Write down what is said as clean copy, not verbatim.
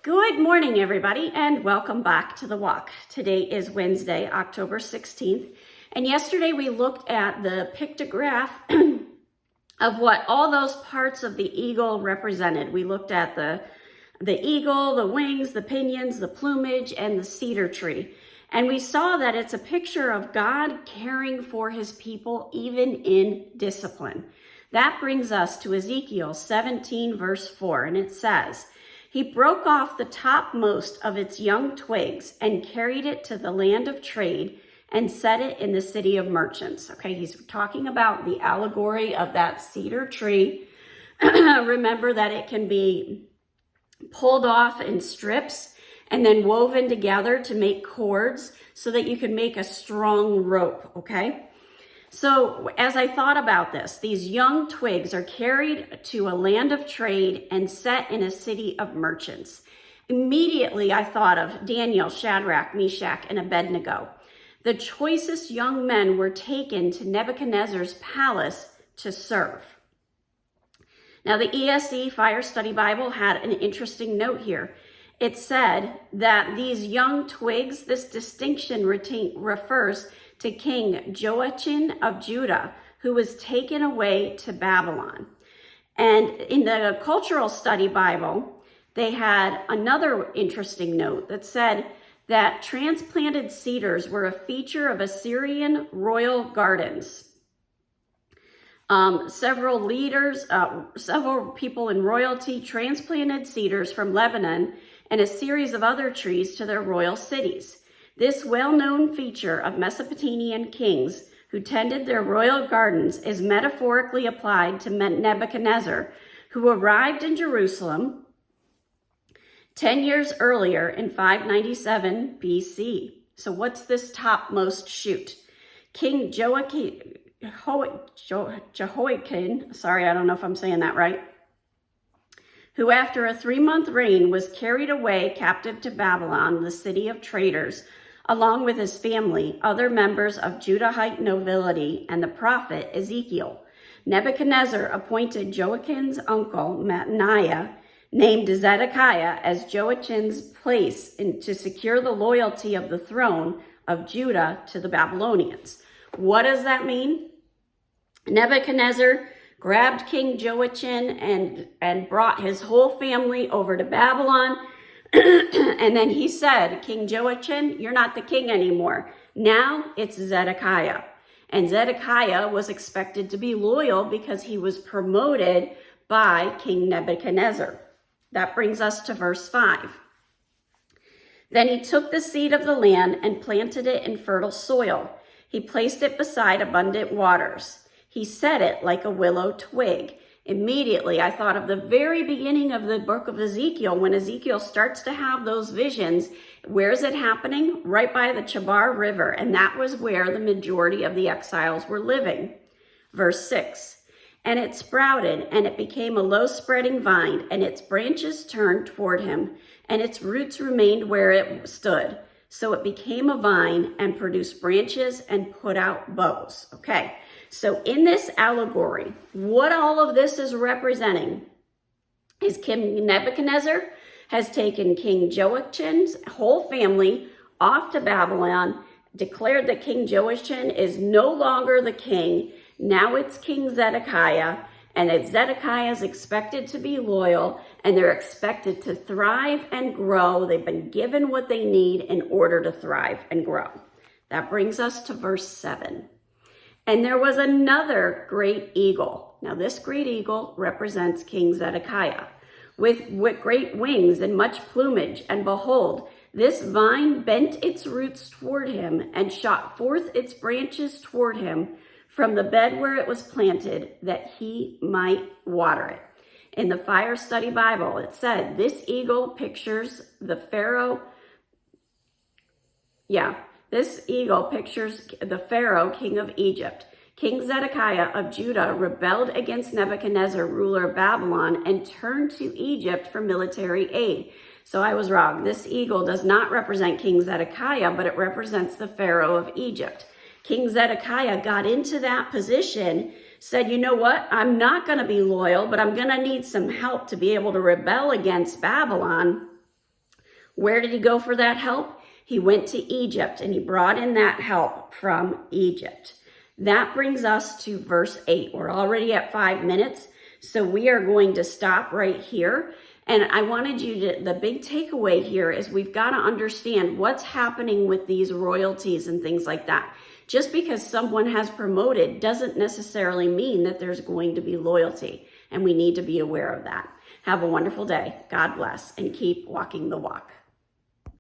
Good morning, everybody, and welcome back to The Walk. Today is Wednesday, October 16th, and yesterday we looked at the pictograph of what all those parts of the eagle represented. We looked at the eagle, the wings, the pinions, the plumage, and the cedar tree. And we saw that it's a picture of God caring for his people even in discipline. That brings us to Ezekiel 17, verse 4, and it says, "He broke off the topmost of its young twigs and carried it to the land of trade and set it in the city of merchants." Okay, he's talking about the allegory of that cedar tree. Remember that it can be pulled off in strips and then woven together to make cords so that you can make a strong rope, okay? So as I thought about this, these young twigs are carried to a land of trade and set in a city of merchants. Immediately, I thought of Daniel, Shadrach, Meshach, and Abednego. The choicest young men were taken to Nebuchadnezzar's palace to serve. Now, the ESV Fire Study Bible had an interesting note here. It said that these young twigs, this distinction refers to King Joachim of Judah, who was taken away to Babylon. And in the Cultural Study Bible, they had another interesting note that said that transplanted cedars were a feature of Assyrian royal gardens. Several people in royalty transplanted cedars from Lebanon and a series of other trees to their royal cities. This well-known feature of Mesopotamian kings who tended their royal gardens is metaphorically applied to Nebuchadnezzar, who arrived in Jerusalem 10 years earlier in 597 BC. So what's this topmost shoot? King Jehoiakim, sorry, I don't know if I'm saying that right, who after a 3-month reign was carried away captive to Babylon, the city of traders, along with his family, other members of Judahite nobility, and the prophet Ezekiel. Nebuchadnezzar appointed Joachim's uncle, Mattaniah, named Zedekiah, as Joachim's place to secure the loyalty of the throne of Judah to the Babylonians. What does that mean? Nebuchadnezzar grabbed King Joachim and brought his whole family over to Babylon. And then he said, "King Joachim, you're not the king anymore. Now it's Zedekiah." And Zedekiah was expected to be loyal because he was promoted by King Nebuchadnezzar. That brings us to verse 5. "Then he took the seed of the land and planted it in fertile soil. He placed it beside abundant waters. He set it like a willow twig." Immediately, I thought of the very beginning of the book of Ezekiel, when Ezekiel starts to have those visions. Where is it happening? Right by the Chabar River, and that was where the majority of the exiles were living. Verse 6, "And it sprouted, and it became a low-spreading vine, and its branches turned toward him, and its roots remained where it stood. So it became a vine and produced branches and put out boughs." Okay. So in this allegory, what all of this is representing is King Nebuchadnezzar has taken King Joachim's whole family off to Babylon, declared that King Joachim is no longer the king. Now it's King Zedekiah, and that Zedekiah is expected to be loyal, and they're expected to thrive and grow. They've been given what they need in order to thrive and grow. That brings us to verse 7. "And there was another great eagle." Now, this great eagle represents King Zedekiah, with great wings and much plumage. "And behold, this vine bent its roots toward him and shot forth its branches toward him from the bed where it was planted, that he might water it." In the Fire Study Bible, it said, this eagle pictures the Pharaoh. This eagle pictures the Pharaoh, king of Egypt. King Zedekiah of Judah rebelled against Nebuchadnezzar, ruler of Babylon, and turned to Egypt for military aid. So I was wrong. This eagle does not represent King Zedekiah, but it represents the Pharaoh of Egypt. King Zedekiah got into that position, said, "You know what? I'm not going to be loyal, but I'm going to need some help to be able to rebel against Babylon." Where did he go for that help? He went to Egypt, and he brought in that help from Egypt. That brings us to verse 8. We're already at 5 minutes, so we are going to stop right here. And I wanted you to, the big takeaway here is we've got to understand what's happening with these royalties and things like that. Just because someone has promoted doesn't necessarily mean that there's going to be loyalty, and we need to be aware of that. Have a wonderful day. God bless, and keep walking the walk.